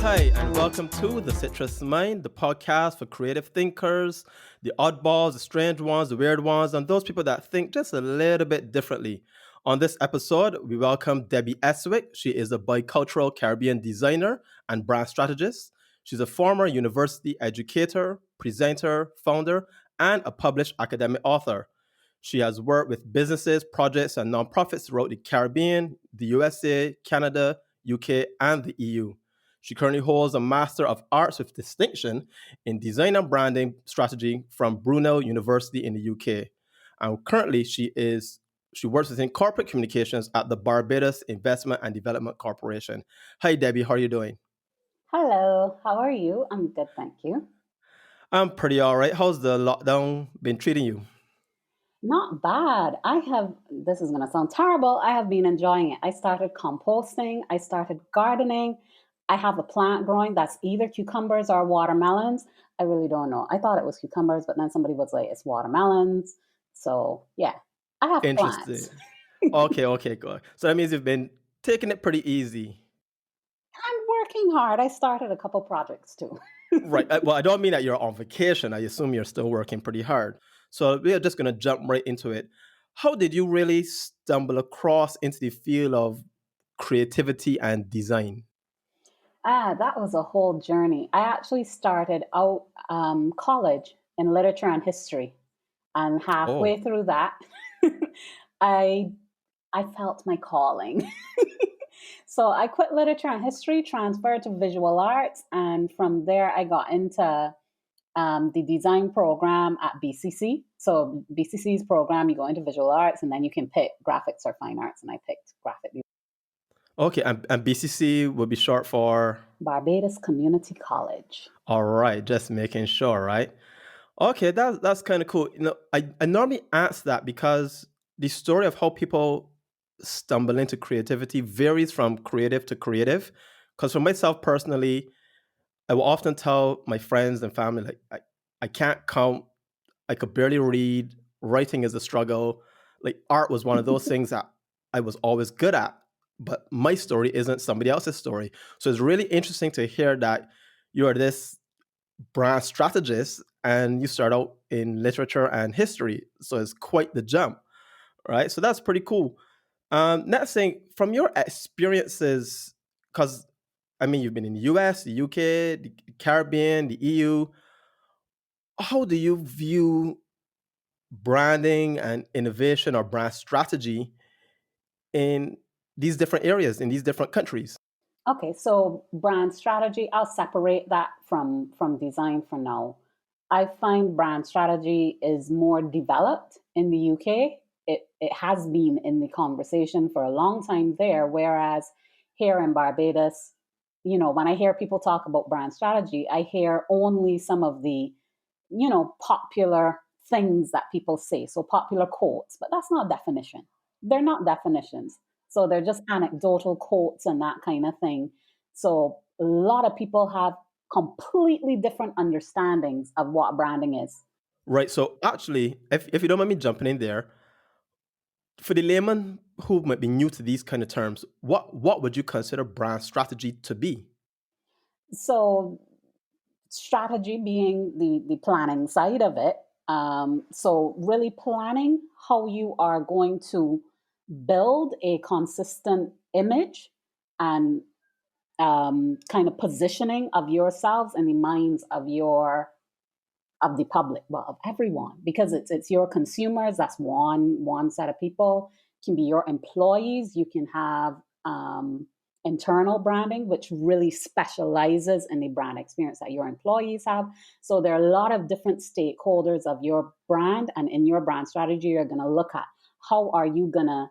Hi, and welcome to The Citrus Mind, the podcast for creative thinkers, the oddballs, the strange ones, the weird ones, and those people that think just a little bit differently. On this episode, we welcome Debbie Estwick. She is a bicultural Caribbean designer and brand strategist. She's a former university educator, presenter, founder, and a published academic author. She has worked with businesses, projects, and nonprofits throughout the Caribbean, the USA, Canada, UK, and the EU. She currently holds a Master of Arts with distinction in Design and Branding Strategy from Brunel University in the UK. And currently, she works within corporate communications at the Barbados Investment and Development Corporation. Hi, Debbie. How are you doing? Hello, how are you? I'm good, thank you. I'm pretty all right. How's the lockdown been treating you? Not bad. This is going to sound terrible. I have been enjoying it. I started composting, I started gardening. I have a plant growing that's either cucumbers or watermelons. I really don't know. I thought it was cucumbers, but then somebody was like, it's watermelons. So, yeah, I have Interesting. plants. Okay, good. So that means you've been taking it pretty easy. I'm working hard. I started a couple projects too. Right. Well, I don't mean that you're on vacation. I assume you're still working pretty hard. So we are just going to jump right into it. How did you really stumble across into the field of creativity and design? That was a whole journey. I actually started out college in literature and history, and Oh, halfway through that, I I felt my calling. So I quit literature and history, transferred to visual arts, and from there I got into the design program at BCC. So BCC's program, you go into visual arts, and then you can pick graphics or fine arts, and I picked graphic design. okay. And BCC would be short for, Barbados Community College. all right, just making sure, right? Okay, that's kind of cool. I normally ask that because the story of how people stumble into creativity varies from creative to creative. Because for myself personally, I will often tell my friends and family, like, I can't count, I could barely read, writing is a struggle. Like, art was one of those things that I was always good at, but my story isn't somebody else's story. So it's really interesting to hear that you are this brand strategist and you start out in literature and history. So it's quite the jump, right? So that's pretty cool. Next thing, from your experiences, because I mean, you've been in the US, the UK, the Caribbean, the EU. How do you view branding and innovation or brand strategy in these different areas, in these different countries? Okay, so brand strategy, I'll separate that from design for now. I find brand strategy is more developed in the UK. It has been in the conversation for a long time there, whereas here in Barbados, when I hear people talk about brand strategy, I hear only some of the, popular things that people say. So popular quotes, but that's not definition. They're not definitions. So they're just anecdotal quotes and that kind of thing. So a lot of people have completely different understandings of what branding is. Right. So actually, if you don't mind me jumping in there, for the layman who might be new to these kind of terms, what would you consider brand strategy to be? So strategy being the planning side of it. So really planning how you are going to build a consistent image and kind of positioning of yourselves in the minds of the public, well, of everyone, because it's your consumers. That's one set of people. It can be your employees. You can have internal branding, which really specializes in the brand experience that your employees have. So there are a lot of different stakeholders of your brand, and in your brand strategy, you're going to look at how are you going to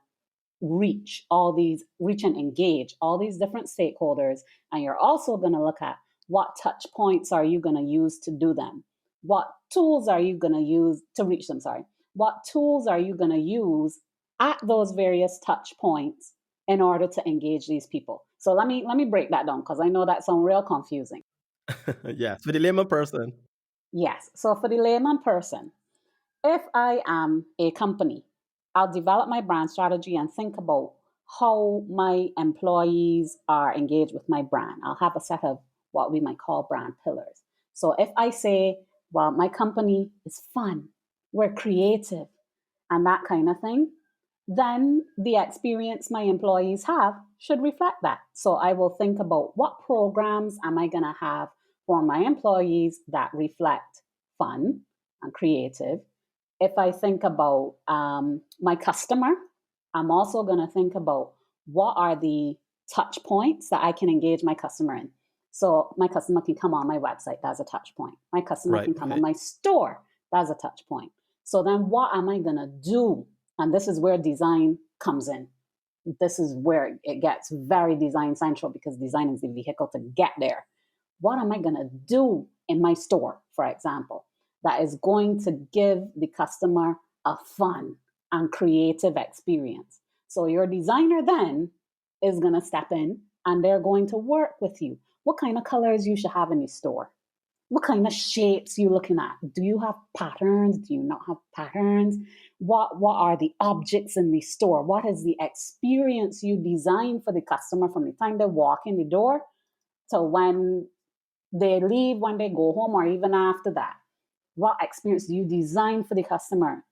reach and engage all these different stakeholders, and you're also going to look at what touch points are you going to use to do them. What tools are you going to use to reach them? Sorry. What tools are you going to use at those various touch points in order to engage these people? So let me break that down because I know that sounds real confusing. Yes, for the layman person. Yes. So for the layman person, if I am a company, I'll develop my brand strategy and think about how my employees are engaged with my brand. I'll have a set of what we might call brand pillars. So if I say, well, my company is fun, we're creative, and that kind of thing, then the experience my employees have should reflect that. So I will think about what programs am I going to have for my employees that reflect fun and creative. If I think about my customer, I'm also going to think about what are the touch points that I can engage my customer in. So my customer can come on my website, that's a touch point. My customer Right, can come on right. my store, that's a touch point. So then what am I going to do? And this is where design comes in. This is where it gets very design central because design is the vehicle to get there. What am I going to do in my store, for example, that is going to give the customer a fun and creative experience? So your designer then is going to step in and they're going to work with you. What kind of colors you should have in your store? What kind of shapes you looking at? Do you have patterns? Do you not have patterns? What are the objects in the store? What is the experience you design for the customer from the time they walk in the door to when they leave, when they go home, or even after that? What experience do you design for the customer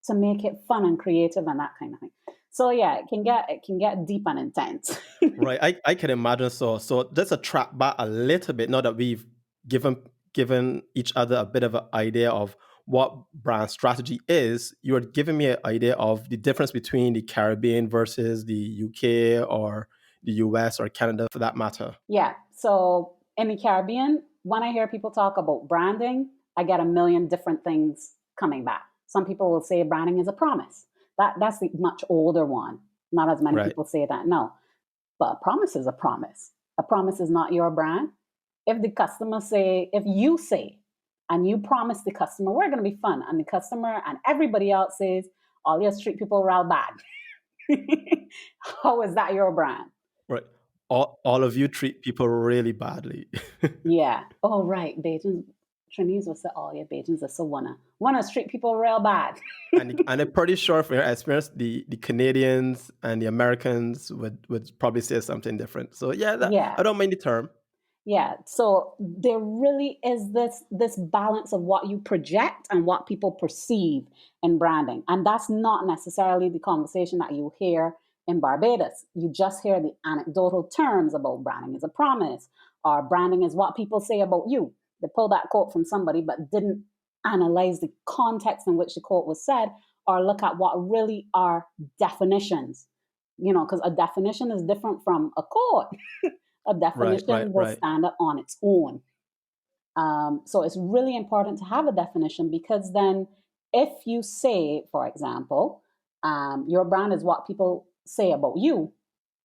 to make it fun and creative and that kind of thing? So yeah, it can get deep and intense. Right. I can imagine. So just to track back a little bit, now that we've given given each other a bit of an idea of what brand strategy is, you're giving me an idea of the difference between the Caribbean versus the UK or the US or Canada for that matter. Yeah. So in the Caribbean, when I hear people talk about branding, I get a million different things coming back. Some people will say branding is a promise. That's the much older one. Not as many Right. people say that. No, but a promise is a promise. A promise is not your brand. If you say, and you promise the customer, we're going to be fun, and the customer and everybody else says, all your street people are all bad. How is that your brand? Right. All of you treat people really badly. Yeah. Oh, right. Bajans, Trinidad was say, oh, yeah, Bajans are so wanna treat people real bad. And I'm pretty sure from your experience, the Canadians and the Americans would probably say something different. So yeah, Yeah. I don't mind the term. Yeah. So there really is this balance of what you project and what people perceive in branding. And that's not necessarily the conversation that you hear in Barbados. You just hear the anecdotal terms about branding is a promise or branding is what people say about you. They pull that quote from somebody but didn't analyze the context in which the quote was said or look at what really are definitions. Because a definition is different from a quote. A Right, right, definition will right. stand up on its own. So it's really important to have a definition because then, if you say, for example, your brand is what people say about you,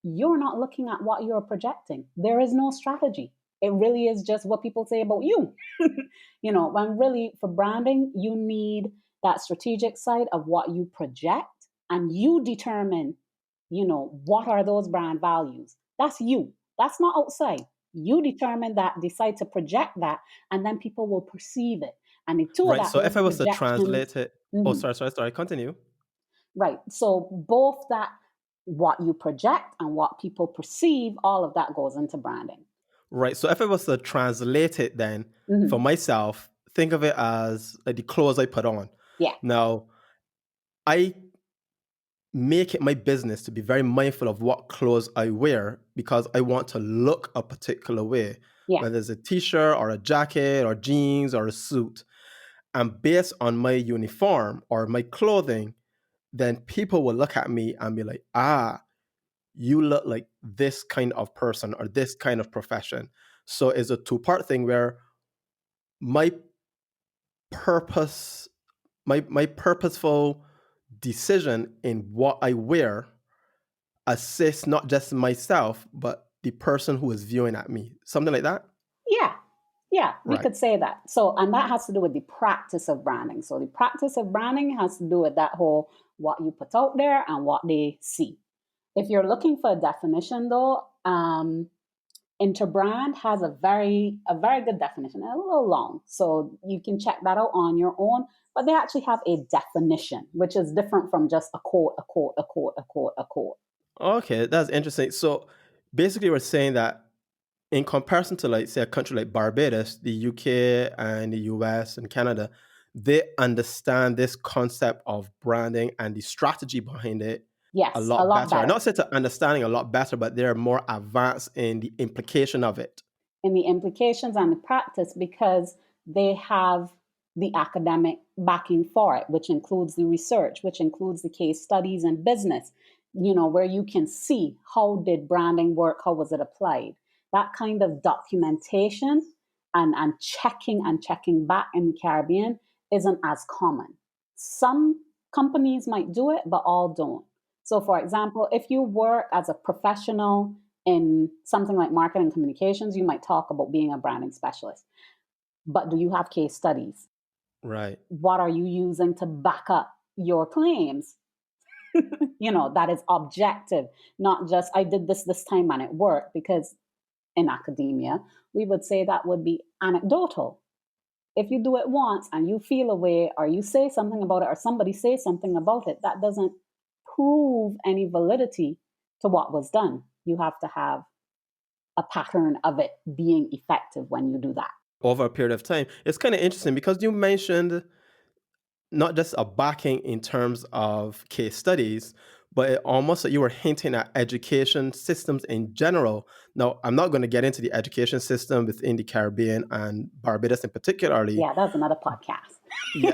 you're not looking at what you're projecting. There is no strategy. It really is just what people say about you. When really for branding, you need that strategic side of what you project and you determine, what are those brand values. That's you. That's not outside. You determine that, decide to project that, and then people will perceive it. And the two of Right. that, So those if I was to projections, translate it, oh, mhm, sorry, continue. right. So both that, what you project and what people perceive, all of that goes into branding. Right. So if I was to translate it then for Hmm. myself, think of it as like the clothes I put on. Yeah. Now, I make it my business to be very mindful of what clothes I wear because I want to look a particular way, Yeah. whether it's a t-shirt or a jacket or jeans or a suit. And based on my uniform or my clothing, then people will look at me and be like, ah, you look like this kind of person or this kind of profession. So it's a two-part thing where my purpose, my purposeful decision in what I wear assists not just myself, but the person who is viewing at me. Something like that. Yeah. Yeah, we Right. could say that. So, and that has to do with the practice of branding. So, the practice of branding has to do with that whole what you put out there and what they see. If you're looking for a definition, though, Interbrand has a very good definition, a little long, so you can check that out on your own. But they actually have a definition, which is different from just a quote, a quote, a quote, a quote, a quote. Okay, that's interesting. So basically, we're saying that in comparison to, like, say, a country like Barbados, the UK and the US and Canada, they understand this concept of branding and the strategy behind it a Yes, a lot lot better. better Not say to understanding a lot better, but they're more advanced in the implication of it. in the implications and the practice because they have the academic backing for it, which includes the research, which includes the case studies and business, where you can see how did branding work, how was it applied. That kind of documentation and checking back in the Caribbean isn't as common. Some companies might do it, but all don't. So, for example, if you work as a professional in something like marketing communications, you might talk about being a branding specialist. But do you have case studies? Right. What are you using to back up your claims? That is objective, not just I did this time and it worked, because in academia, we would say that would be anecdotal. If you do it once and you feel a way, or you say something about it, or somebody says something about it, that doesn't prove any validity to what was done. You have to have a pattern of it being effective when you do that. Over a period of time. It's kind of interesting because you mentioned not just a backing in terms of case studies, but it almost like you were hinting at education systems in general. Now, I'm not going to get into the education system within the Caribbean and Barbados in particularly. Yeah, that's another podcast. Yeah,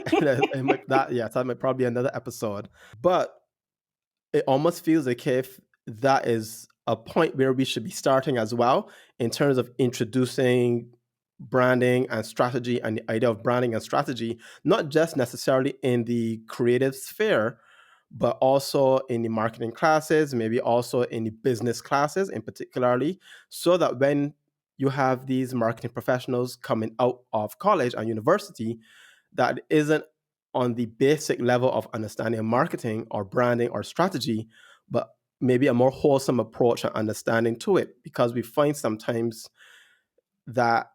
that might probably be another episode. But it almost feels like if that is a point where we should be starting as well in terms of introducing branding and strategy and the idea of branding and strategy, not just necessarily in the creative sphere, but also in the marketing classes, maybe also in the business classes in particularly, so that when you have these marketing professionals coming out of college and university, that isn't on the basic level of understanding marketing or branding or strategy, but maybe a more wholesome approach and understanding to it. Because we find sometimes that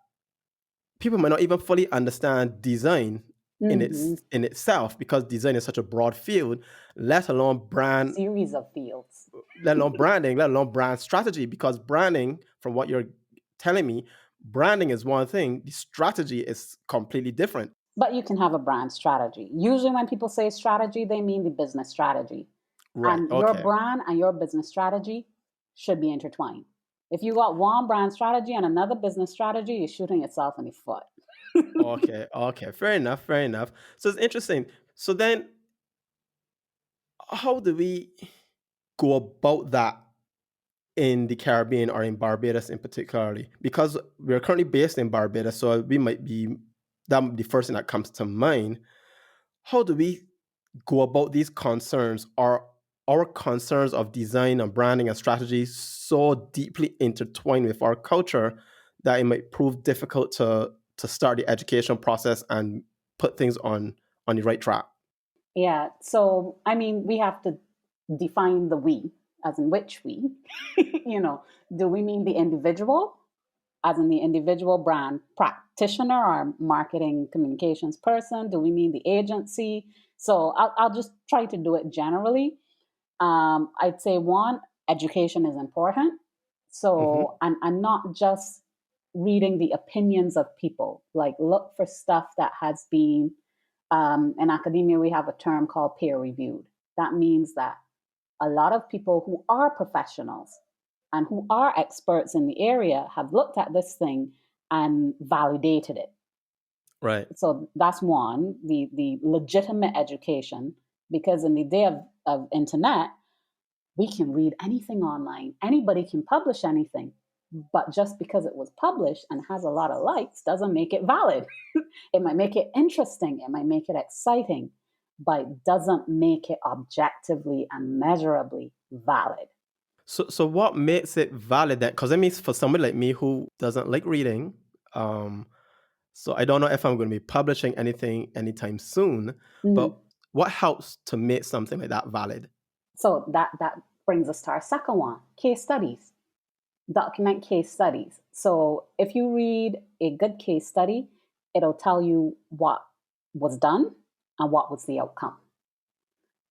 people might not even fully understand design Hmm. in itself, because design is such a broad field, let alone brand, Series of fields. let alone branding, let alone brand strategy. Because branding, from what you're telling me, branding is one thing, the strategy is completely different. But you can have a brand strategy. Usually, when people say strategy, they mean the business strategy. Right. And your Okay. brand and your business strategy should be intertwined. If you got one brand strategy and another business strategy, you're shooting yourself in the foot. Okay. Okay. Fair enough. Fair enough. So it's interesting. So then, how do we go about that in the Caribbean or in Barbados in particularly? Because we're currently based in Barbados, so we might be that might be the first thing that comes to mind. How do we go about these concerns? Are our concerns of design and branding and strategy so deeply intertwined with our culture that it might prove difficult to start the education process and put things on the right track? Yeah. So, I mean, we have to define the we, as in which we. Do we mean the individual, as in the individual brand practitioner or marketing communications person? Do we mean the agency? So, I'll just try to do it generally. I'd say one, education is important. Hmm. So, and not just reading the opinions of people. Like, look for stuff that has been, in academia, we have a term called peer reviewed. That means that a lot of people who are professionals and who are experts in the area have looked at this thing and validated it. Right. So that's one, the legitimate education, because in the day of internet, we can read anything online. Anybody can publish anything. But just because it was published and has a lot of likes doesn't make it valid. It might make it interesting, it might make it exciting, but it doesn't make it objectively and measurably valid. So what makes it valid then? Because I mean, for somebody like me who doesn't like reading, um, So I don't know if I'm going to be publishing anything anytime soon, but Mhm. what helps to make something like that valid? So that brings us to our second one, case studies. Document case studies. So if you read a good case study, it'll tell you what was done and what was the outcome.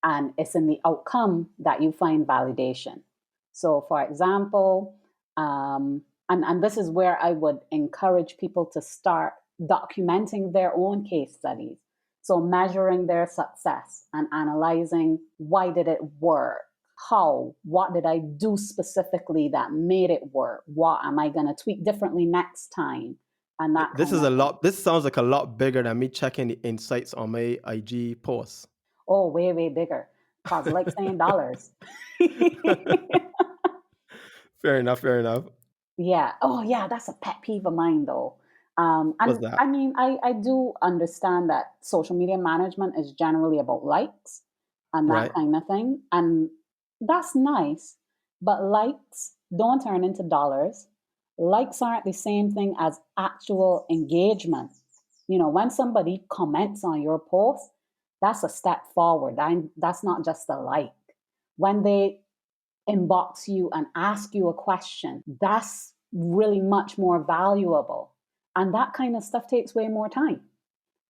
And it's in the outcome that you find validation. So, for example, and this is where I would encourage people to start documenting their own case studies. So, measuring their success and analyzing why did it work? How? What did I do specifically that made it work? What am I going to tweak differently next time? And that This kind is of a thing. lot. This sounds like a lot bigger than me checking the insights on my IG posts. Oh, way, way bigger. Cause like saying dollars. Fair enough. Fair enough. Yeah. Oh, yeah. That's a pet peeve of mine, though. What's And that? I mean, I do understand that social media management is generally about likes and that Right. kind of thing. And that's nice. But likes don't turn into dollars. Likes aren't the same thing as actual engagement. When somebody comments on your post, that's a step forward. That's not just a like. When they inbox you and ask you a question, that's really much more valuable. And that kind of stuff takes way more time,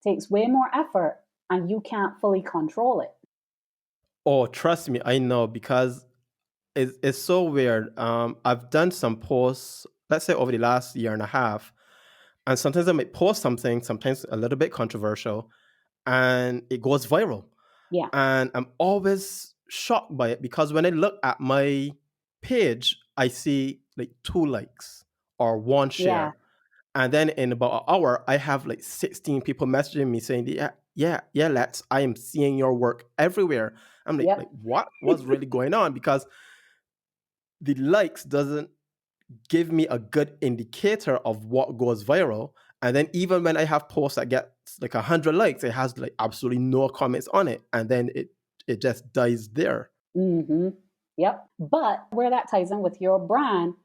takes way more effort, and you can't fully control it. Oh, trust me, I know because it's so weird. I've done some posts, let's say over the last year and a half, and sometimes I might post something, sometimes a little bit controversial, and it goes viral. Yeah, And I'm always shocked by it because when I look at my page, I see like 2 likes or one yeah, share. And then in about an hour, I have like 16 people messaging me saying, yeah, yeah, yeah, let's, I am seeing your work everywhere. I'm like, yep. what was really going on? Because the likes doesn't give me a good indicator of what goes viral. And then even when I have posts that get like 100 likes, it has like absolutely no comments on it. And then it just dies there. Hmm. Yep. But where that ties in with your brand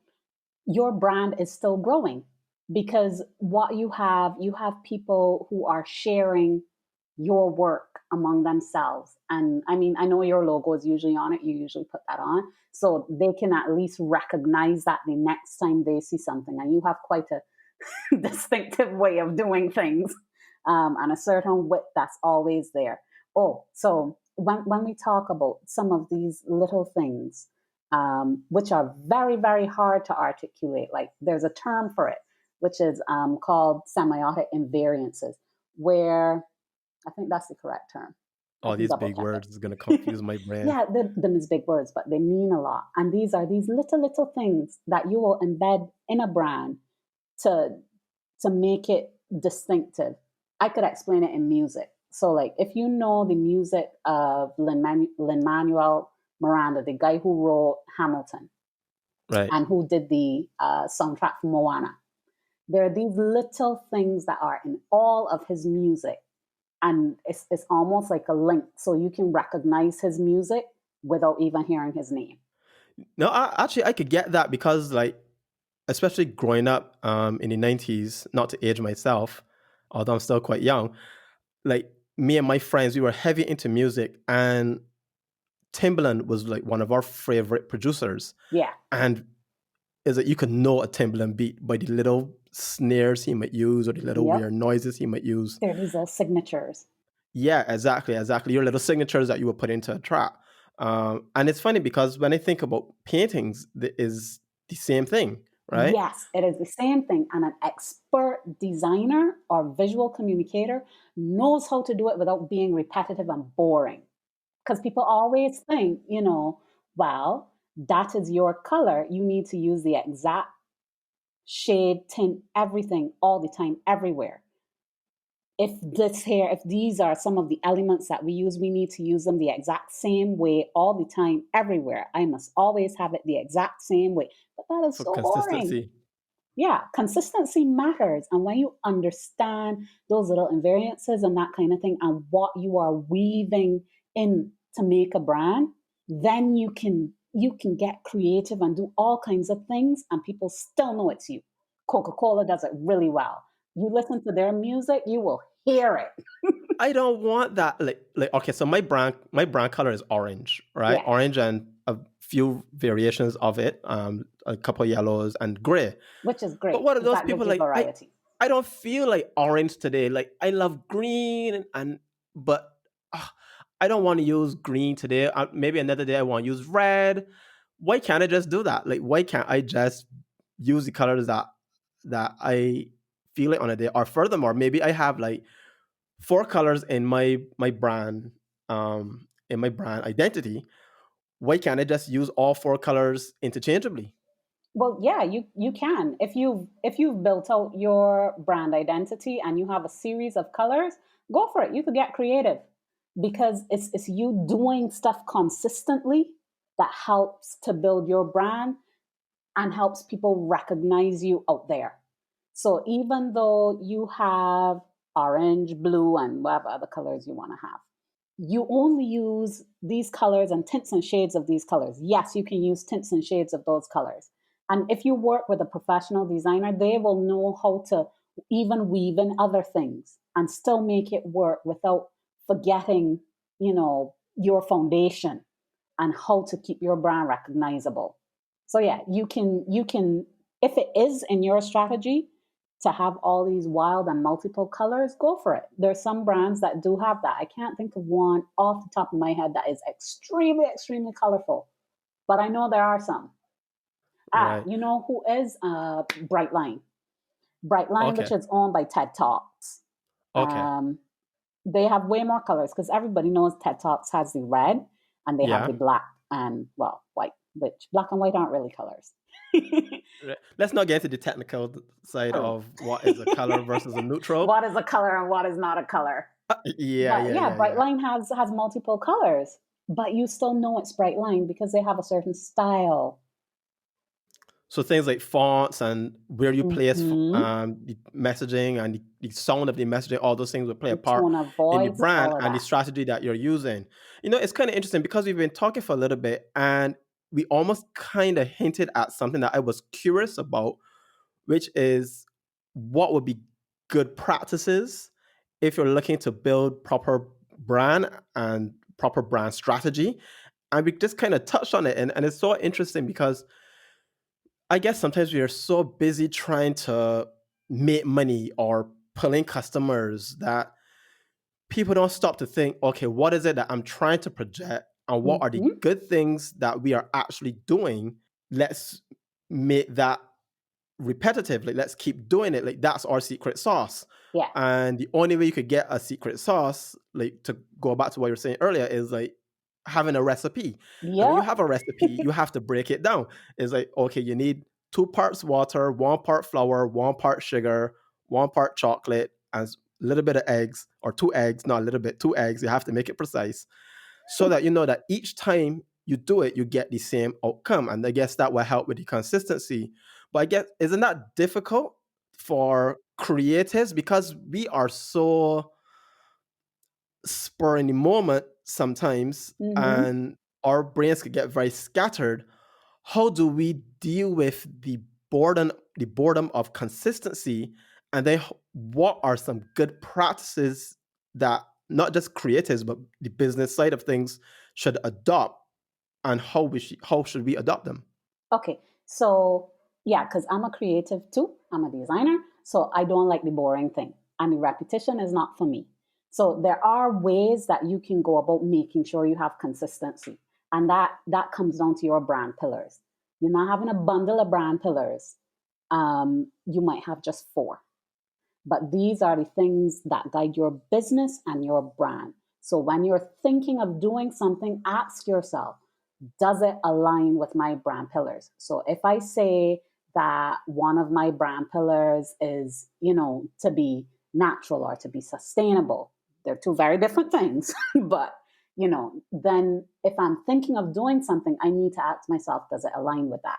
is still growing because what you have people who are sharing your work among themselves. And I mean, I know your logo is usually on it, you usually put that on, so they can at least recognize that the next time they see something. And you have quite a distinctive way of doing things, and a certain wit that's always there. Oh, so when we talk about some of these little things, which are very, very hard to articulate. Like there's a term for it, which is called semiotic invariances, where I think that's the correct term. I All can these double big check words is going to it. confuse my brain. Yeah, them is big words, but they mean a lot. And these are these little, little things that you will embed in a brand to make it distinctive. I could explain it in music. So, like, if you know the music of Lin-Manuel Miranda, the guy who wrote Hamilton Right. and who did the soundtrack for Moana, there are these little things that are in all of his music, and it's almost like a link, so you can recognize his music without even hearing his name. No, actually, I could get that because, like, especially growing up in the 90s, not to age myself, although I'm still quite young, like, me and my friends, we were heavy into music, and Timbaland was like one of our favorite producers. Yeah, And is that you could know a Timbaland beat by the little snares he might use or the little yep. weird noises he might use. There are these little signatures. Yeah, exactly, exactly. Your little signatures that you would put into a track. And it's funny because when I think about paintings, is the same thing, right? Yes, it is the same thing. And an expert designer or visual communicator knows how to do it without being repetitive and boring. Because people always think, well, that is your color. You need to use the exact shade, tint, everything, all the time, everywhere. If these are some of the elements that we use, we need to use them the exact same way all the time, everywhere. I must always have it the exact same way. But that is For so boring. consistency. Yeah, consistency matters. And when you understand those little invariances and that kind of thing and what you are weaving in to make a brand, then you can get creative and do all kinds of things and people still know it's you. Coca-Cola does it really well. You listen to their music, you will hear it. I don't want that. Okay, so my brand color is orange, right? Yeah, Orange and a few variations of it, a couple yellows and gray. which is But great what are because those that people gives you like? I variety. I don't feel like orange today. Like I love green and but uh, I don't want to use green today. Maybe another day I want to use red. Why can't I just do that? Like why can't I just use the colors that I feel it on a day? Or furthermore, maybe I have like four colors in my brand identity. Why can't I just use all four colors interchangeably? Well, yeah, you can. If you've built out your brand identity and you have a series of colors, go for it. You could get creative because it's you doing stuff consistently that helps to build your brand and helps people recognize you out there. So even though you have orange, blue, and whatever other colors you want to have, you only use these colors and tints and shades of these colors. Yes, you can use tints and shades of those colors. And if you work with a professional designer, they will know how to even weave in other things and still make it work without forgetting, your foundation and how to keep your brand recognizable. So yeah, you can if it is in your strategy to have all these wild and multiple colors, go for it. There's some brands that do have that. I can't think of one off the top of my head that is extremely, extremely colorful, but I know there are some. Right. You know who is Brightline? Brightline, Okay. which is owned by TED Talks. Okay. Um, they have way more colors because everybody knows TED Talks has the red and they have Yeah. the black and, well, white, which black and white aren't really colors. Right. Let's not get into the technical side True. of what is a color versus a neutral. What is a color and what is not a color? Yeah, But yeah, yeah, yeah, yeah. Brightline has multiple colors, but you still know it's Brightline because they have a certain style. So things like fonts and where you place Hmm. the messaging and the sound of the messaging, all those things will play a The part tone of in the voice, brand all of and the that. strategy that you're using. It's kind of interesting because we've been talking for a little bit and we almost kind of hinted at something that I was curious about, which is what would be good practices if you're looking to build proper brand and proper brand strategy. And we just kind of touched on it. And it's so interesting because I guess sometimes we are so busy trying to make money or pull in customers that people don't stop to think, okay, what is it that I'm trying to project? And what are the Hmm. good things that we are actually doing? Let's make that repetitive. Like, let's keep doing it. Like, that's our secret sauce. Yeah. And the only way you could get a secret sauce, like to go back to what you were saying earlier, is like having a recipe. And when you Yep. have a recipe, you have to break it down. It's like, okay, you need 2 parts water, 1 part flour, 1 part sugar, 1 part chocolate, and a little bit of eggs, or 2 eggs, not a little bit, 2 eggs. You have to make it precise so that you know that each time you do it, you get the same outcome. And I guess that will help with the consistency. But I guess, isn't that difficult for creatives because we are so spur in the moment sometimes Hmm. and our brains could get very scattered? How do we deal with the boredom of consistency? And then what are some good practices that not just creatives but the business side of things should adopt, and how should we adopt them? Okay. So yeah, because I'm a creative too. I'm a designer. So I don't like the boring thing. And the repetition is not for me. So there are ways that you can go about making sure you have consistency. And that comes down to your brand pillars. You're not having a bundle of brand pillars. You might have just four. But these are the things that guide your business and your brand. So when you're thinking of doing something, ask yourself, does it align with my brand pillars? So if I say that one of my brand pillars is, to be natural or to be sustainable, they're two very different things. But, then if I'm thinking of doing something, I need to ask myself, does it align with that?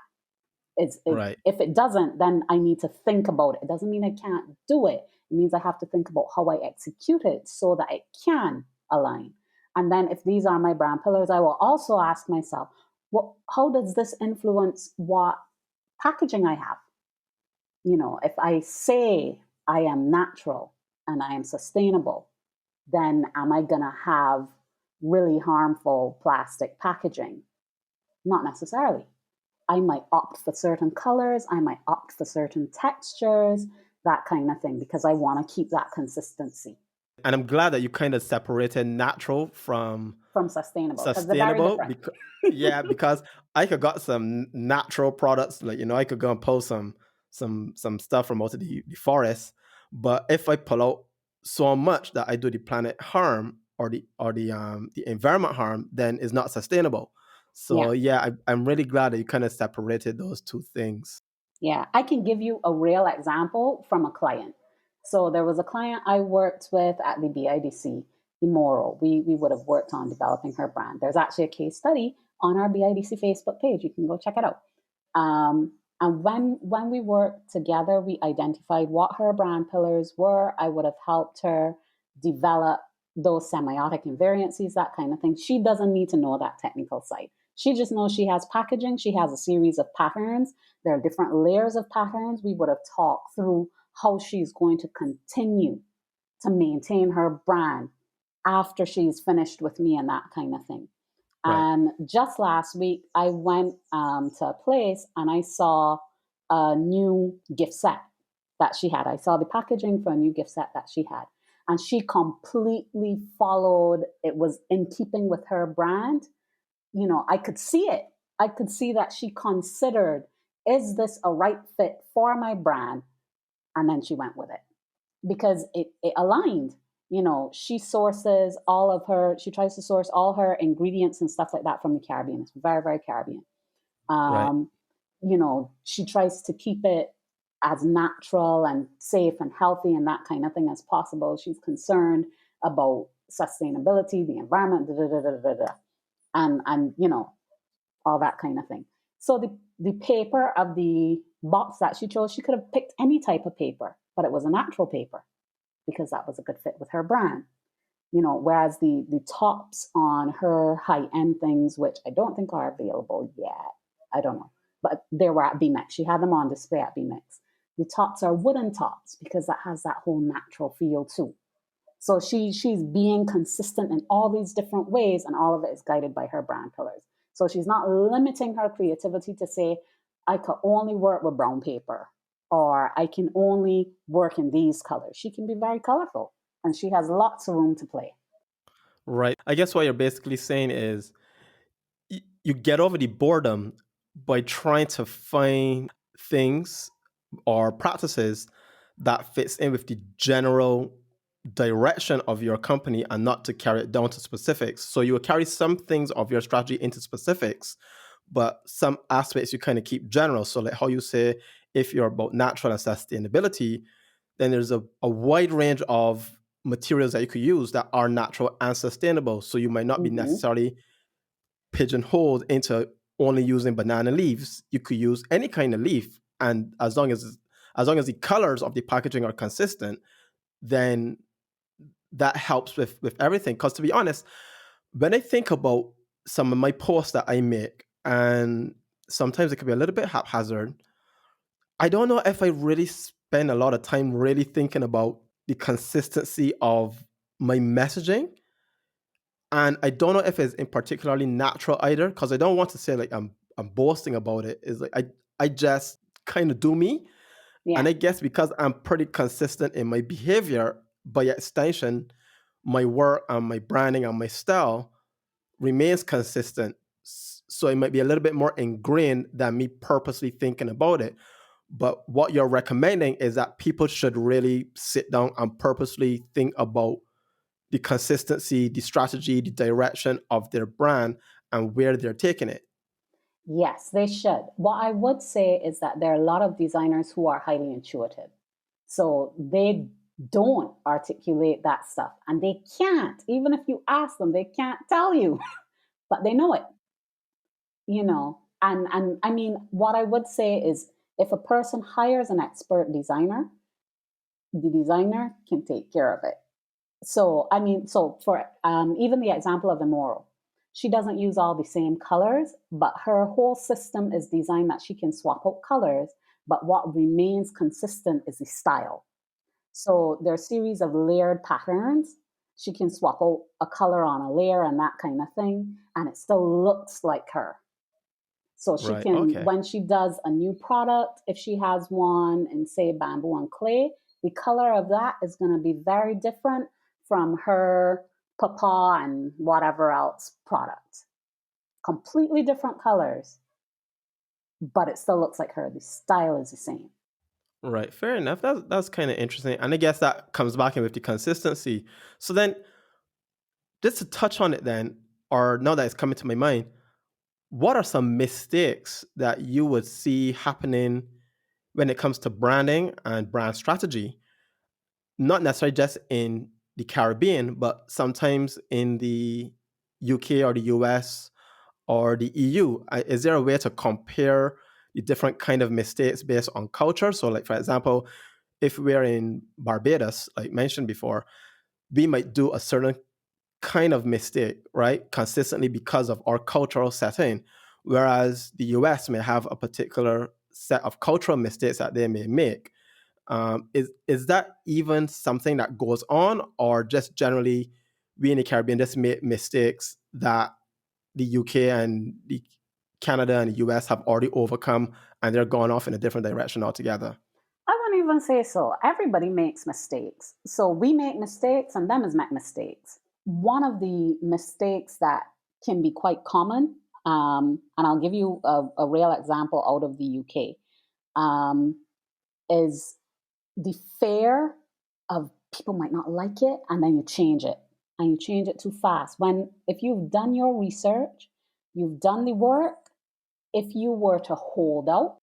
Right. If it doesn't, then I need to think about it. It doesn't mean I can't do it. It means I have to think about how I execute it so that it can align. And then if these are my brand pillars, I will also ask myself, well, how does this influence what packaging I have? If I say I am natural and I am sustainable, then am I going to have really harmful plastic packaging? Not necessarily. I might opt for certain colors, I might opt for certain textures, that kind of thing, because I want to keep that consistency And I'm glad that you kind of separated natural from from sustainable because they're very sustainable. different. Because yeah, because I could got some natural products, like I could go and pull some stuff from out of the forest. But if I pull out so much that I do the planet harm or the environment harm, then it's not sustainable. Yeah. So yeah, I'm really glad that you kind of separated those two things. Yeah, I can give you a real example from a client. So there was a client I worked with at the BIDC, Immoral. We would have worked on developing her brand. There's actually a case study on our BIDC Facebook page. You can go check it out. And when we worked together, we identified what her brand pillars were. I would have helped her develop those semiotic invariances, that kind of thing. She doesn't need to know that technical side. She just knows she has packaging. She has a series of patterns. There are different layers of patterns. We would have talked through how she's going to continue to maintain her brand after she's finished with me and that kind of thing. Right. And just last week, I went to a place and I saw a new gift set that she had. I saw the packaging for a new gift set that she had. And she completely followed, it was in keeping with her brand. I could see it. I could see that she considered, is this a right fit for my brand? And then she went with it because it aligned. She tries to source all her ingredients and stuff like that from the Caribbean. It's very, very Caribbean. Right. Um, she tries to keep it as natural and safe and healthy and that kind of thing as possible. She's concerned about sustainability, the environment, and all that kind of thing. So the paper of the box that she chose, she could have picked any type of paper, but it was a natural paper because that was a good fit with her brand. Whereas the tops on her high end things, which I don't think are available yet, I don't know, but they were at BMX. She had them on display at BMX. The tops are wooden tops because that has that whole natural feel too. So she's being consistent in all these different ways, and all of it is guided by her brand pillars. So she's not limiting her creativity to say, I could only work with brown paper or I can only work in these colors. She can be very colorful and she has lots of room to play. Right. I guess what you're basically saying is you get over the boredom by trying to find things or practices that fits in with the general direction of your company and not to carry it down to specifics. So you will carry some things of your strategy into specifics, but some aspects you kind of keep general. So like how you say, if you're about natural and sustainability, then there's a wide range of materials that you could use that are natural and sustainable. So you might not be Mm-hmm. necessarily pigeonholed into only using banana leaves. You could use any kind of leaf, and as long as the colors of the packaging are consistent, then that helps with everything. Because to be honest, when I think about some of my posts that I make, and sometimes it can be a little bit haphazard, I don't know if I really spend a lot of time really thinking about the consistency of my messaging. And I don't know if it's in particularly natural either, because I don't want to say like I'm boasting about it. It's like I just kind of do me. And Yeah. I guess because I'm pretty consistent in my behavior, by extension, my work and my branding and my style remains consistent. So it might be a little bit more ingrained than me purposely thinking about it. But what you're recommending is that people should really sit down and purposely think about the consistency, the strategy, the direction of their brand and where they're taking it. Yes, they should. What I would say is that there are a lot of designers who are highly intuitive. So they don't articulate that stuff and they can't. Even if you ask them, they can't tell you, but they know it. And I mean, what I would say is if a person hires an expert designer, the designer can take care of it. So, I mean, so for even the example of Immoral, she doesn't use all the same colors, but her whole system is designed that she can swap out colors. But what remains consistent is the style. So there are a series of layered patterns. She can swap out a color on a layer and that kind of thing, and it still looks like her. So she Right. can, Okay. when she does a new product, if she has one in, say, bamboo and clay, the color of that is going to be very different from her papa and whatever else product. Completely different colors, but it still looks like her. The style is the same. Right. Fair enough. That's kind of interesting. And I guess that comes back in with the consistency. So then just to touch on it then, or now that it's coming to my mind, what are some mistakes that you would see happening when it comes to branding and brand strategy? Not necessarily just in the Caribbean, but sometimes in the UK or the US or the EU. Is there a way to compare the different kind of mistakes based on culture? So, like for example, if we're in Barbados, like mentioned before, we might do a certain kind of mistake, right? Consistently because of our cultural setting. Whereas the US may have a particular set of cultural mistakes that they may make. Is that even something that goes on, or just generally we in the Caribbean just make mistakes that the UK and the Canada and the US have already overcome and they're gone off in a different direction altogether? I wouldn't even say so. Everybody makes mistakes. So we make mistakes and them is make mistakes. One of the mistakes that can be quite common, and I'll give you a real example out of the UK, um, is the fear of people might not like it and then you change it and you change it too fast. When, if you've done your research, you've done the work, if you were to hold out,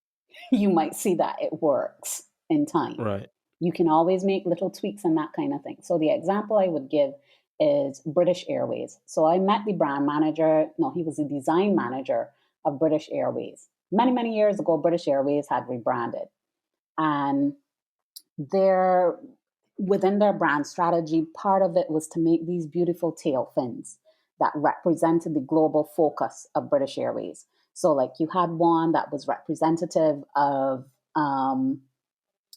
you might see that it works in time. Right. You can always make little tweaks and that kind of thing. So the example I would give is British Airways. So I met the brand manager, no, he was the design manager of British Airways. Many, many years ago, British Airways had rebranded. And their within their brand strategy, part of it was to make these beautiful tail fins that represented the global focus of British Airways. So, like, you had one that was representative of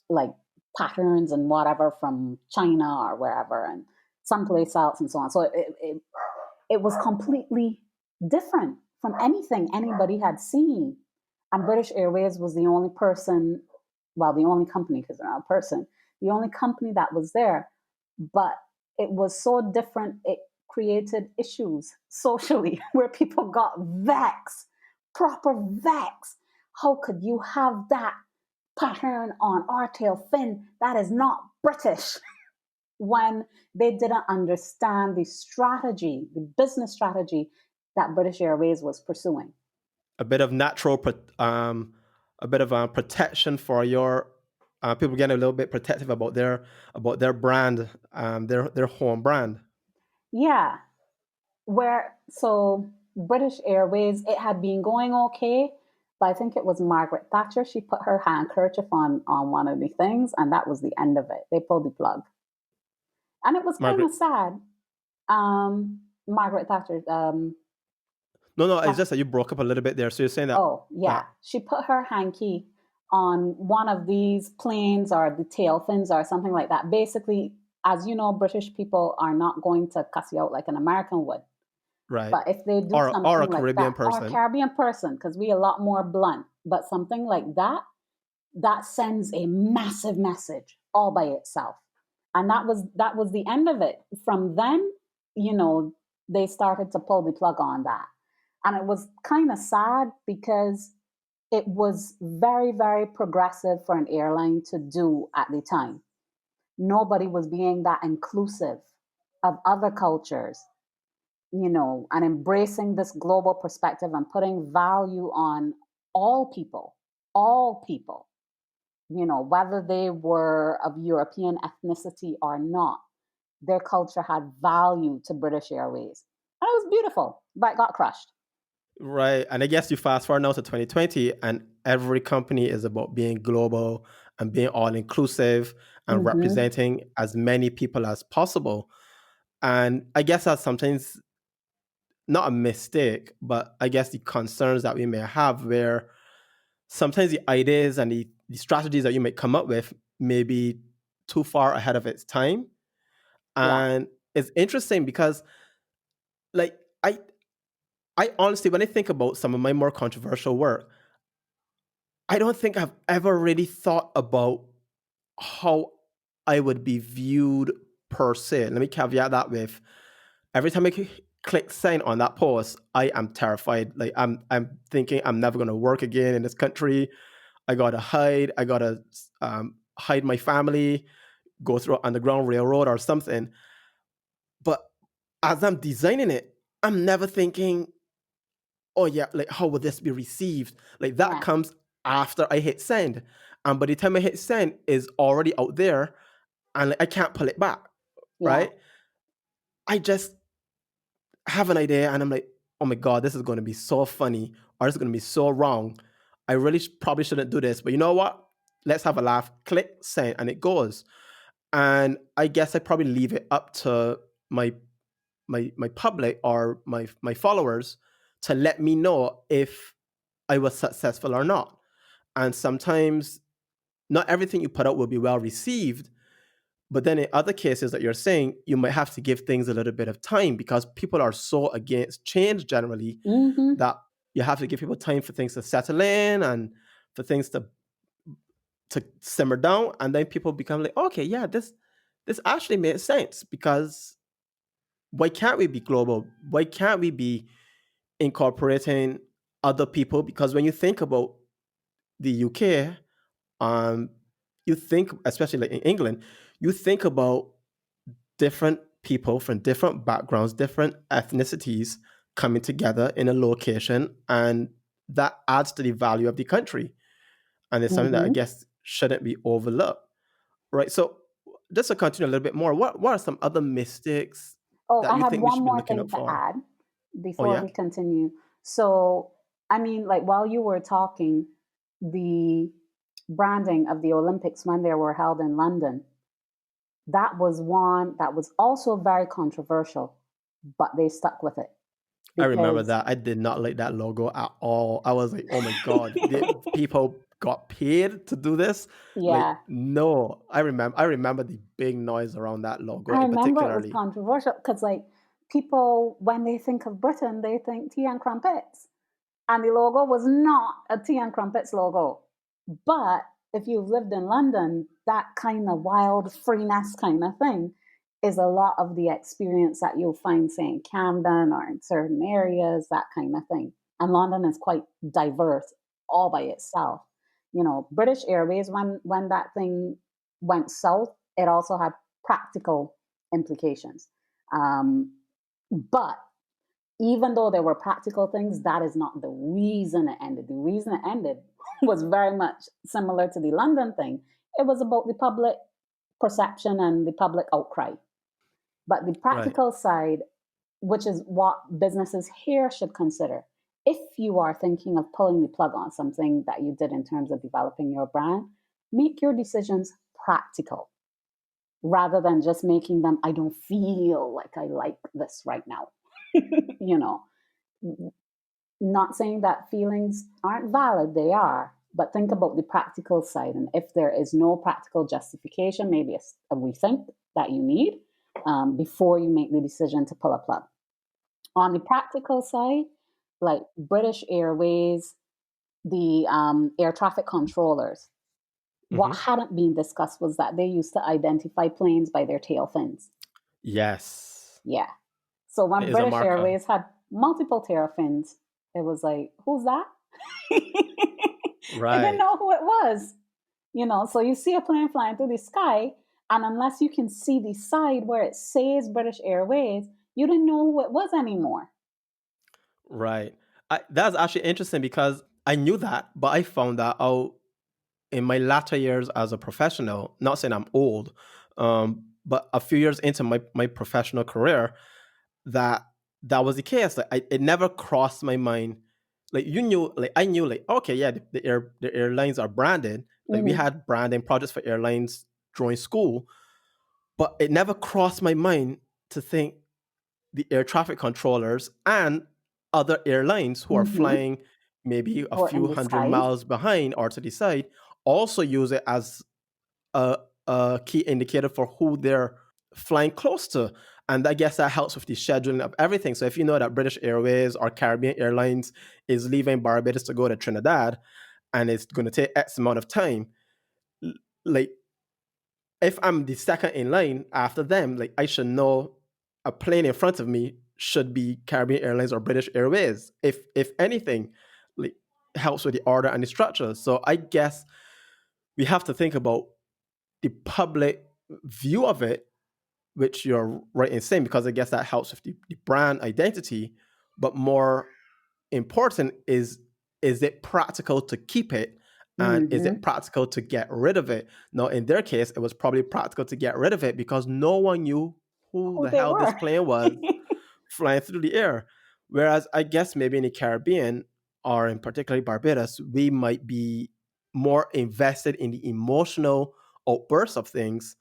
like patterns and whatever from China or wherever, and someplace else, and so on. So it was completely different from anything anybody had seen. And British Airways was the only person, well, the only company, because they're not a person, the only company that was there. But it was so different, it created issues socially where people got vexed, proper vexed. How could you have that pattern on our tail fin? That is not British. When they didn't understand the strategy, the business strategy that British Airways was pursuing. A bit of a bit of protection for your people getting a little bit protective about their brand, their home brand. Yeah, where so British Airways, it had been going okay, but I think it was Margaret Thatcher. She put her handkerchief on one of the things, and that was the end of it. They pulled the plug, and it was kind Margaret, of sad. Margaret Thatcher. no, no, it's just that you broke up a little bit there. So you're saying that Oh, yeah. that She put her hanky on one of these planes or the tail fins or something like that. Basically, as you know, British people are not going to cuss you out like an American would. right, But if they do or a something like Caribbean that, or a person, Caribbean person, because we a lot more blunt, but something like that, that sends a massive message all by itself. And that was the end of it. From then, they started to pull the plug on that. And it was kind of sad because it was very, very progressive for an airline to do at the time. Nobody was being that inclusive of other cultures, and embracing this global perspective and putting value on all people, whether they were of European ethnicity or not. Their culture had value to British Airways. And it was beautiful, but it got crushed. right? And I guess you fast forward now to 2020, and every company is about being global and being all inclusive and Hmm. representing as many people as possible. And I guess that's sometimes not a mistake, but I guess the concerns that we may have where sometimes the ideas and the strategies that you may come up with may be too far ahead of its time. Yeah. And it's interesting because, like, I honestly, when I think about some of my more controversial work, I don't think I've ever really thought about how I would be viewed per se. Let me caveat that with every time I click send on that post, I am terrified. Like I'm thinking I'm never gonna work again in this country. I gotta hide. I gotta hide my family, go through an underground railroad or something. But as I'm designing it, I'm never thinking, oh yeah, like how would this be received? Like that Yeah. comes after I hit send. And by the time I hit send is already out there and like, I can't pull it back. Yeah. Right. I just have an idea and I'm like, oh my God, this is going to be so funny or this is going to be so wrong. I really probably shouldn't do this, but you know what? Let's have a laugh. Click send and it goes. And I guess I probably leave it up to my public or my followers to let me know if I was successful or not. And sometimes not everything you put out will be well received. But then in other cases that you're saying, you might have to give things a little bit of time because people are so against change generally Mm-hmm. that you have to give people time for things to settle in and for things to simmer down. And then people become like, okay, yeah, this actually makes sense because why can't we be global? Why can't we be incorporating other people? Because when you think about the UK, um, you think, especially like in England, you think about different people from different backgrounds, different ethnicities coming together in a location, and that adds to the value of the country. And it's something that I Mm-hmm. guess shouldn't be overlooked, right? So, just to continue a little bit more, what are some other mistakes Oh, that I you have think we one should be more looking thing out to for? add Oh before yeah. we continue. So, I mean, like while you were talking, the branding of the Olympics when they were held in London, that was one that was also very controversial, but they stuck with it I remember because, that. I did not like that logo at all. I was like, "Oh my god, the people got paid to do this?" Like, yeah, no. I remember the big noise around that logo I in remember it was particularly. controversial because, like, people, when they think of Britain, they think tea and crumpets. And the logo was not a tea and crumpets logo. But if you've lived in London, that kind of wild freeness kind of thing is a lot of the experience that you'll find, say, in Camden or in certain areas, that kind of thing. And London is quite diverse all by itself. You know, British Airways, when that thing went south, it also had practical implications. But even though there were practical things, that is not the reason it ended. The reason it ended was very much similar to the London thing. It was about the public perception and the public outcry. But the Right. practical side, which is what businesses here should consider, if you are thinking of pulling the plug on something that you did in terms of developing your brand, make your decisions practical rather than just making them, I don't feel like I like this right now. you know, Not saying that feelings aren't valid, they are, but think about the practical side. And if there is no practical justification, maybe a rethink that you need before you make the decision to pull a plug. On the practical side, like British Airways, the air traffic controllers, what Hmm. hadn't been discussed was that they used to identify planes by their tail fins. Yes. Yeah. So It when is a British marker. Airways had multiple tail fins, it was like, who's that? They didn't Right. know who it was. So you see a plane flying through the sky, and unless you can see the side where it says British Airways, you didn't know who it was anymore. Right. That's actually interesting because I knew that, but I found that out in my latter years as a professional. Not saying I'm old, but a few years into my professional career, that that was the case. Like it never crossed my mind. Like you knew, like I knew, like okay, yeah, the airlines are branded. Like we Hmm. had branding projects for airlines during school, but it never crossed my mind to think the air traffic controllers and other airlines who are Hmm. flying maybe a Or in few the hundred skies. miles behind or to the side also use it as a a key indicator for who they're flying close to. And I guess that helps with the scheduling of everything. So if you know that British Airways or Caribbean Airlines is leaving Barbados to go to Trinidad and it's going to take X amount of time, like if I'm the second in line after them, like I should know a plane in front of me should be Caribbean Airlines or British Airways. If anything, like helps with the order and the structure. So I guess we have to think about the public view of it, which you're right in saying, because I guess that helps with the brand identity. But more important is it practical to keep it, and is it Hmm. practical to get rid of it? Now in their case it was probably practical to get rid of it because no one knew who Who the they hell this were. plane was flying through the air. Whereas I guess maybe in the Caribbean or in particularly Barbados, we might be more invested in the emotional outbursts of things.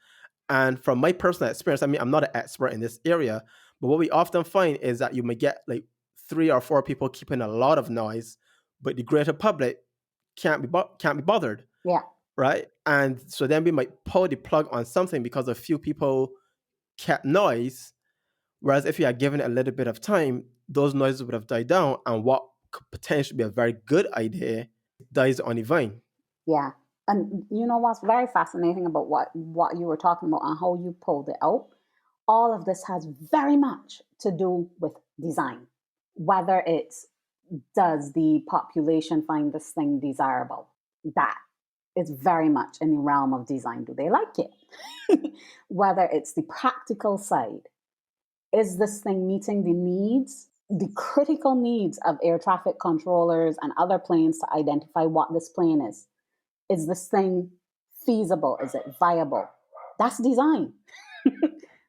And from my personal experience, I mean, I'm not an expert in this area, but what we often find is that you may get like 3 or 4 people keeping a lot of noise, but the greater public can't be bothered, Yeah, right? And so then we might pull the plug on something because a few people kept noise. Whereas if you had given it a little bit of time, those noises would have died down, and what could potentially be a very good idea dies on the vine. yeah. And you know what's very fascinating about what you were talking about and how you pulled it out? All of this has very much to do with design. Whether it's, does the population find this thing desirable? That is very much in the realm of design. Do they like it? Whether it's the practical side, is this thing meeting the needs, the critical needs of air traffic controllers and other planes to identify what this plane is? Is this thing feasible? Is it viable? That's design.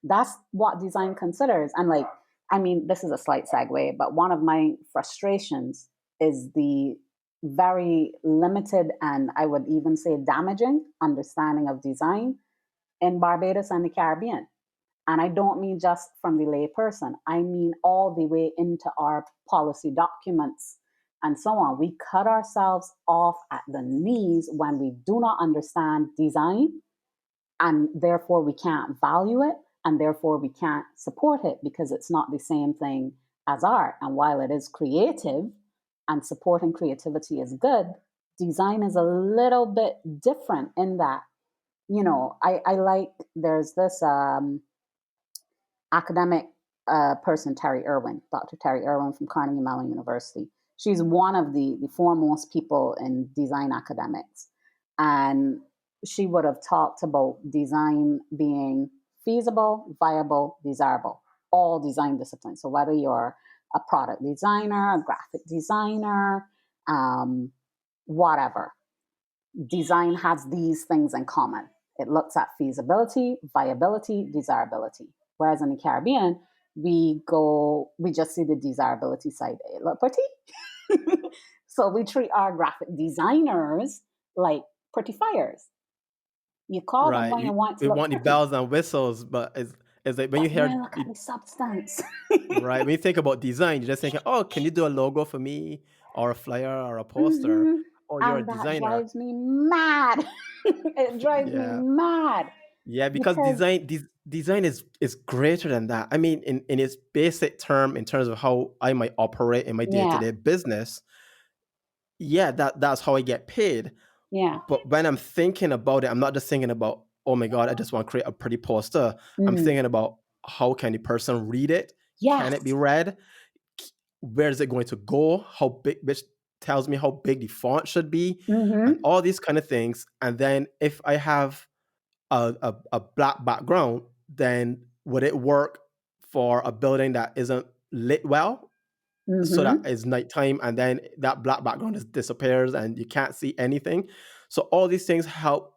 That's what design considers. And like, I mean, this is a slight segue, but one of my frustrations is the very limited and I would even say damaging understanding of design in Barbados and the Caribbean. And I don't mean just from the layperson, I mean all the way into our policy documents and so on. We cut ourselves off at the knees when we do not understand design, and therefore we can't value it, and therefore we can't support it because it's not the same thing as art. And while it is creative and supporting creativity is good, design is a little bit different in that, I like, there's this academic person, Dr. Terry Irwin from Carnegie Mellon University. She's one of the foremost people in design academics. And she would have talked about design being feasible, viable, desirable, all design disciplines. So whether you're a product designer, a graphic designer, whatever, design has these things in common. It looks at feasibility, viability, desirability. Whereas in the Caribbean, we just see the desirability side. It look pretty. So we treat our graphic designers like pretty fires. You call them Right. when you want to We look want the pretty, bells and whistles, but it's like when you but hear then look at the substance. right, when you think about design, you're just thinking, oh, can you do a logo for me or a flyer or a poster? Hmm. Oh, you're a And that designer. drives me mad. It drives me Yeah. mad Yeah, because because, design is greater than that. I mean, in its basic term, in terms of how I might operate in my yeah, day-to-day business, yeah, that's how I get paid. yeah. But when I'm thinking about it, I'm not just thinking about, oh my God, I just want to create a pretty poster. I'm Mm. thinking about how can the person read it? Can it be Yes. read? Where is it going to go? How big, which tells me how big the font should be, and Hmm. all these kind of things. And then if I have a black background, then would it work for a building that isn't lit well? So that Hmm. it's nighttime and then that black background just disappears and you can't see anything. So all these things help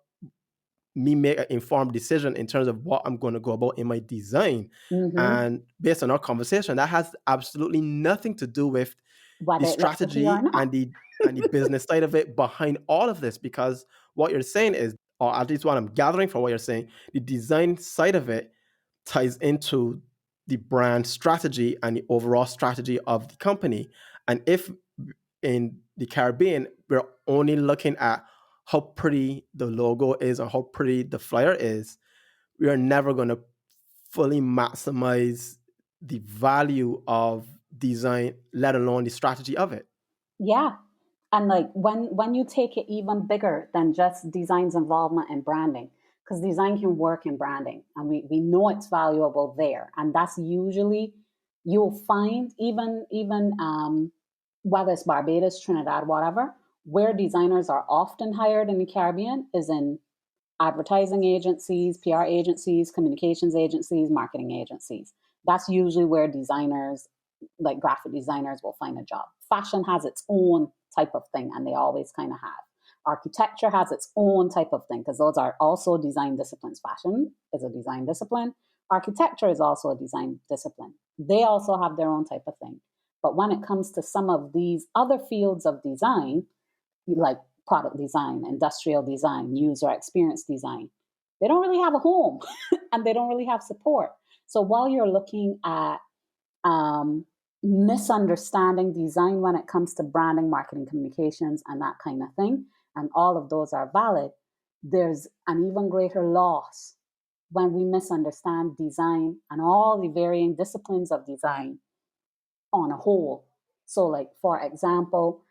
me make an informed decision in terms of what I'm going to go about in my design. Hmm. And based on our conversation, that has absolutely nothing to do with the Whether it looks pretty or strategy not. and the business side of it behind all of this. Because what you're saying is, or at least what I'm gathering from what you're saying, the design side of it ties into the brand strategy and the overall strategy of the company. And if in the Caribbean we're only looking at how pretty the logo is and how pretty the flyer is, we are never going to fully maximize the value of design, let alone the strategy of it. Yeah. And like when you take it even bigger than just design's involvement in branding, because design can work in branding and we know it's valuable there. And that's usually you'll find even whether it's Barbados, Trinidad, whatever, where designers are often hired in the Caribbean is in advertising agencies, PR agencies, communications agencies, marketing agencies. That's usually where designers, like graphic designers, will find a job. Fashion has its own type of thing, and they always kind of have. Architecture has its own type of thing because those are also design disciplines. Fashion is a design discipline. Architecture is also a design discipline. They also have their own type of thing. But when it comes to some of these other fields of design, like product design, industrial design, user experience design, they don't really have a home and they don't really have support. So while you're looking at um, misunderstanding design when it comes to branding, marketing, communications, and that kind of thing, and all of those are valid, there's an even greater loss when we misunderstand design and all the varying disciplines of design on a whole. So, like, for example,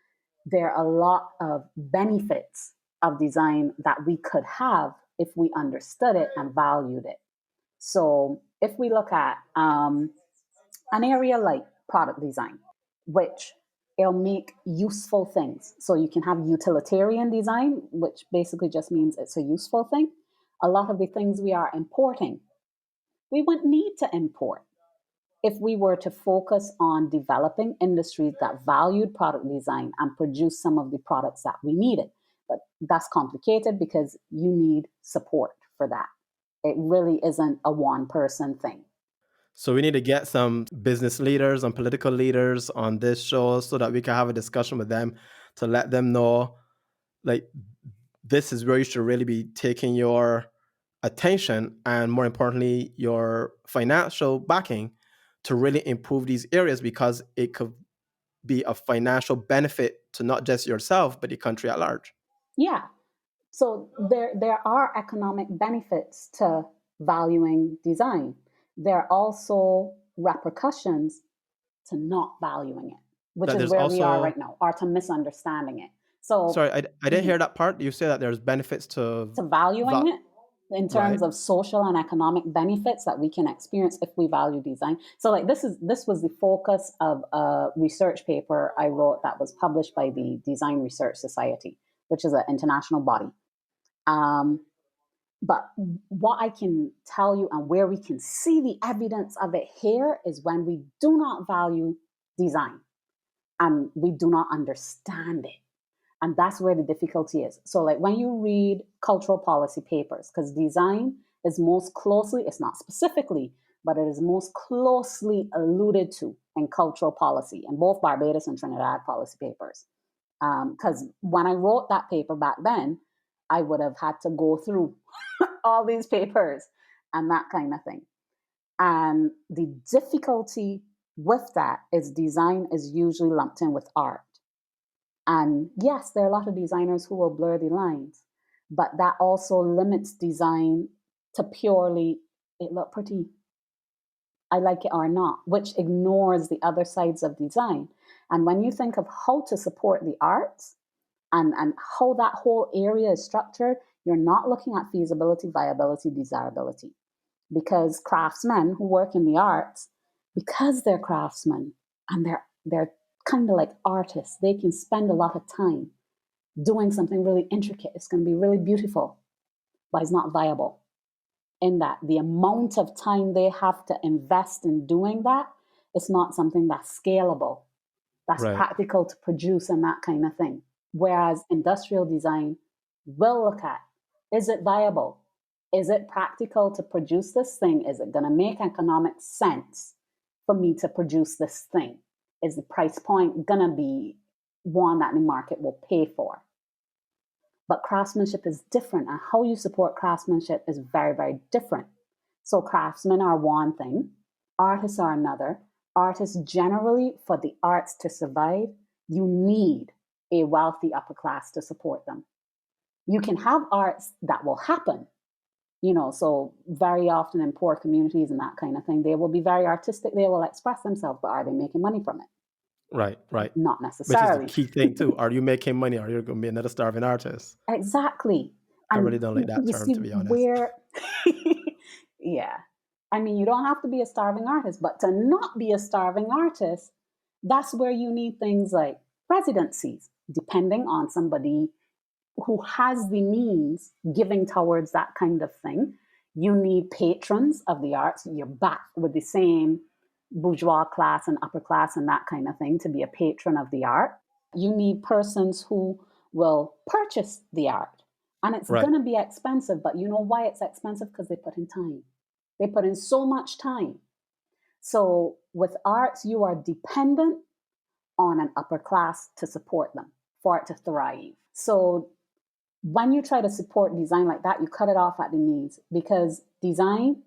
there are a lot of benefits of design that we could have if we understood it and valued it. So, if we look at an area like product design, which it'll make useful things. So, you can have utilitarian design, which basically just means it's a useful thing. A lot of the things we are importing, we wouldn't need to import if we were to focus on developing industries that valued product design and produce some of the products that we needed. But that's complicated because you need support for that. It really isn't a one person thing. So we need to get some business leaders and political leaders on this show so that we can have a discussion with them to let them know, like, this is where you should really be taking your attention and, more importantly, your financial backing to really improve these areas, because it could be a financial benefit to not just yourself but the country at large. Yeah. So there are economic benefits to valuing design. There are also repercussions to not valuing it, which That is there's where we are also, right now, or to misunderstanding it. So sorry, I didn't mhm, hear that part. You say that there's benefits to to valuing val- it in terms right? of social and economic benefits that we can experience if we value design. So like this was the focus of a research paper I wrote that was published by the Design Research Society, which is an international body. Um, but what I can tell you and where we can see the evidence of it here is when we do not value design and we do not understand it. And that's where the difficulty is. So, like when you read cultural policy papers, because design is most closely, it's not specifically, but it is most closely alluded to in cultural policy in both Barbados and Trinidad policy papers. Because when I wrote that paper back then, I would have had to go through all these papers and that kind of thing. And the difficulty with that is design is usually lumped in with art. And yes, there are a lot of designers who will blur the lines, but that also limits design to purely, it look pretty, I like it or not, which ignores the other sides of design. And when you think of how to support the arts and how that whole area is structured, you're not looking at feasibility, viability, desirability. Because craftsmen who work in the arts, because they're craftsmen and they're kind of like artists, they can spend a lot of time doing something really intricate. It's going to be really beautiful, but it's not viable. In that the amount of time they have to invest in doing that is not something that's scalable, that's Right. practical to produce and that kind of thing. Whereas industrial design will look at, is it viable? Is it practical to produce this thing? Is it going to make economic sense for me to produce this thing? Is the price point going to be one that the market will pay for? But craftsmanship is different, and how you support craftsmanship is very, very different. So, craftsmen are one thing, artists are another. Artists, generally, for the arts to survive, you need a wealthy upper class to support them. You can have arts that will happen, so very often in poor communities and that kind of thing, they will be very artistic, they will express themselves, but are they making money from it? Right, right. Not Which is the necessarily. key thing too. Are you making money? Or are you going to be another starving artist? Exactly. I And really don't like that you term, see to be honest. where, yeah. I mean, you don't have to be a starving artist, but to not be a starving artist, that's where you need things like residencies, depending on somebody who has the means giving towards that kind of thing. You need patrons of the arts. You're back with the same bourgeois class and upper class and that kind of thing to be a patron of the art. You need persons who will purchase the art. And it's Right. going to be expensive, but you know why it's expensive? Because they put in time. They put in so much time. So with arts, you are dependent on an upper class to support them for it to thrive. So when you try to support design like that, you cut it off at the knees, because design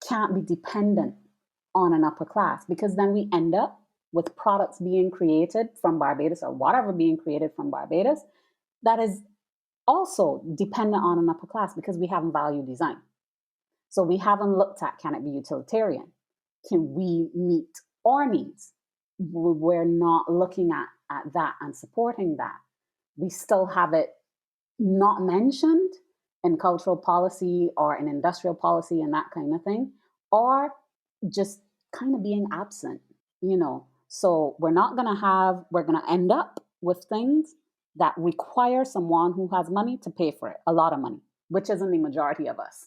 can't be dependent on an upper class, because then we end up with products being created from Barbados, or whatever being created from Barbados, that is also dependent on an upper class, because we haven't valued design. So we haven't looked at, can it be utilitarian? Can we meet our needs? We're not looking at that and supporting that. We still have it not mentioned in cultural policy or in industrial policy and that kind of thing, or just kind of being absent. So we're going to end up with things that require someone who has money to pay for it, a lot of money, which isn't the majority of us.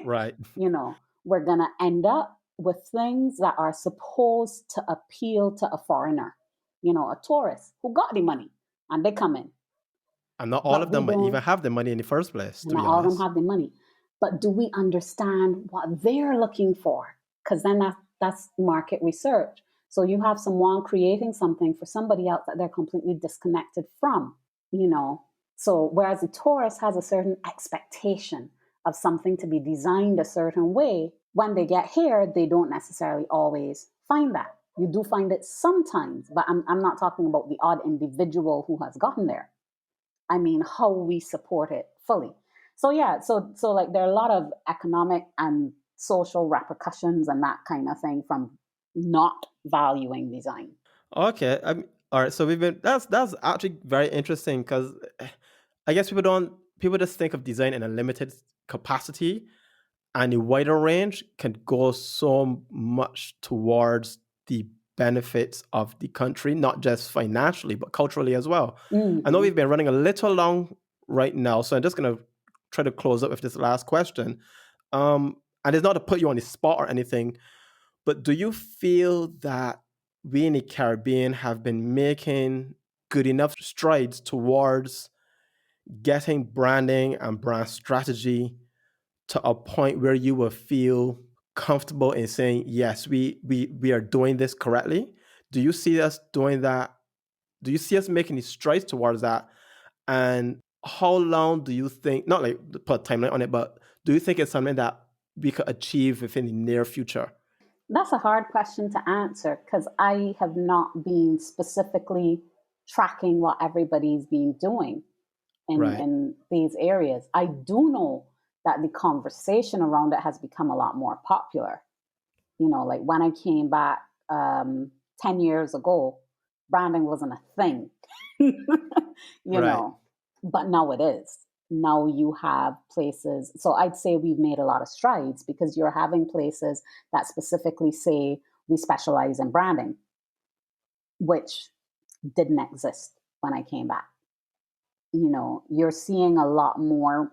Right. We're going to end up with things that are supposed to appeal to a foreigner, a tourist who got the money and they come in. And not all But of we them might even don't, have the money in the first place, to not be all of them honest. have the money. But do we understand what they're looking for? Because then that's market research. So you have someone creating something for somebody else that they're completely disconnected from, you know. So whereas the tourist has a certain expectation of something to be designed a certain way, when they get here, they don't necessarily always find that. You do find it sometimes, but I'm not talking about the odd individual who has gotten there. I mean, how we support it fully. So yeah, so like there are a lot of economic and social repercussions and that kind of thing from not valuing design. Okay. All right. So that's actually very interesting because I guess people just think of design in a limited capacity, and the wider range can go so much towards the benefits of the country, not just financially, but culturally as well. I know Hmm. we've been running a little long right now, so I'm just going to try to close up with this last question. And it's not to put you on the spot or anything, but do you feel that we in the Caribbean have been making good enough strides towards getting branding and brand strategy to a point where you will feel comfortable in saying, yes, we are doing this correctly? Do you see us doing that? Do you see us making these strides towards that? And how long do you think, not like to put a timeline on it, but do you think it's something that we could achieve within the near future? That's a hard question to answer because I have not been specifically tracking what everybody's been doing Right. in these areas. I do know that the conversation around it has become a lot more popular. Like when I came back 10 years ago, branding wasn't a thing, Right. but now it is. Now you have places. So I'd say we've made a lot of strides because you're having places that specifically say we specialize in branding, which didn't exist when I came back. You're seeing a lot more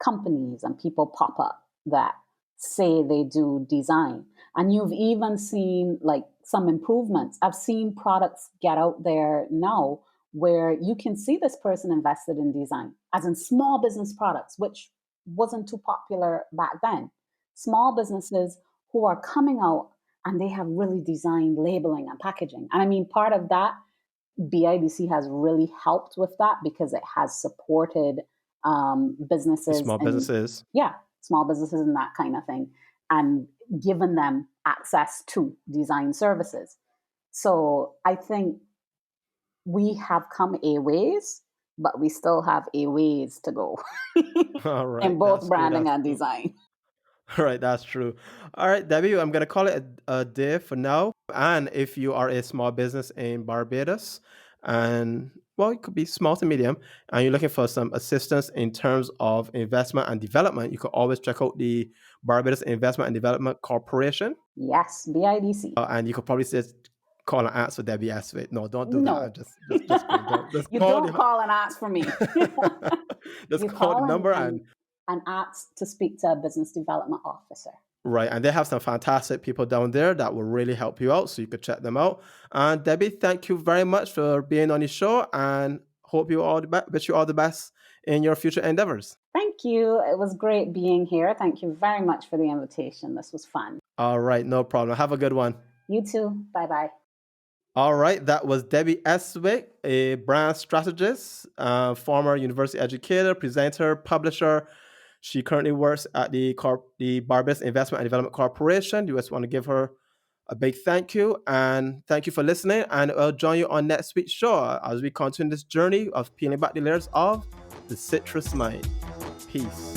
companies and people pop up that say they do design. And you've even seen like some improvements. I've seen products get out there now where you can see this person invested in design, as in small business products, which wasn't too popular back then. Small businesses who are coming out and they have really designed labeling and packaging. And I mean, part of that BIDC has really helped with that because it has supported The businesses small and, businesses. yeah, small businesses and that kind of thing, and given them access to design services. So I think we have come a ways, but we still have a ways to go All in right, both that's true. branding That's and true. design. All right, that's true. All right, Debbie, I'm gonna call it a day for now. And if you are a small business in Barbados, and well, it could be small to medium, and you're looking for some assistance in terms of investment and development, you could always check out the Barbados Investment and Development Corporation, Yes, BIDC. and you could probably just call and ask for Debbie Estwick. No, don't do that. I No. just kidding. Don't just You call don't the call and ask for me. just You call the call number and ask to speak to a business development officer. right, and they have some fantastic people down there that will really help you out, so you could check them out. And Debbie, thank you very much for being on the show, and hope you all the best. Wish you all the best in your future endeavors. Thank you. It was great being here. Thank you very much for the invitation. This was fun. All right, no problem. Have a good one. You too. Bye bye. All right, that was Debbie Estwick, a brand strategist, former university educator, presenter, publisher. She currently works at the Barbados Investment and Development Corporation. You just want to give her a big thank you, and thank you for listening. And I'll join you on next week's show as we continue this journey of peeling back the layers of the citrus mind. Peace.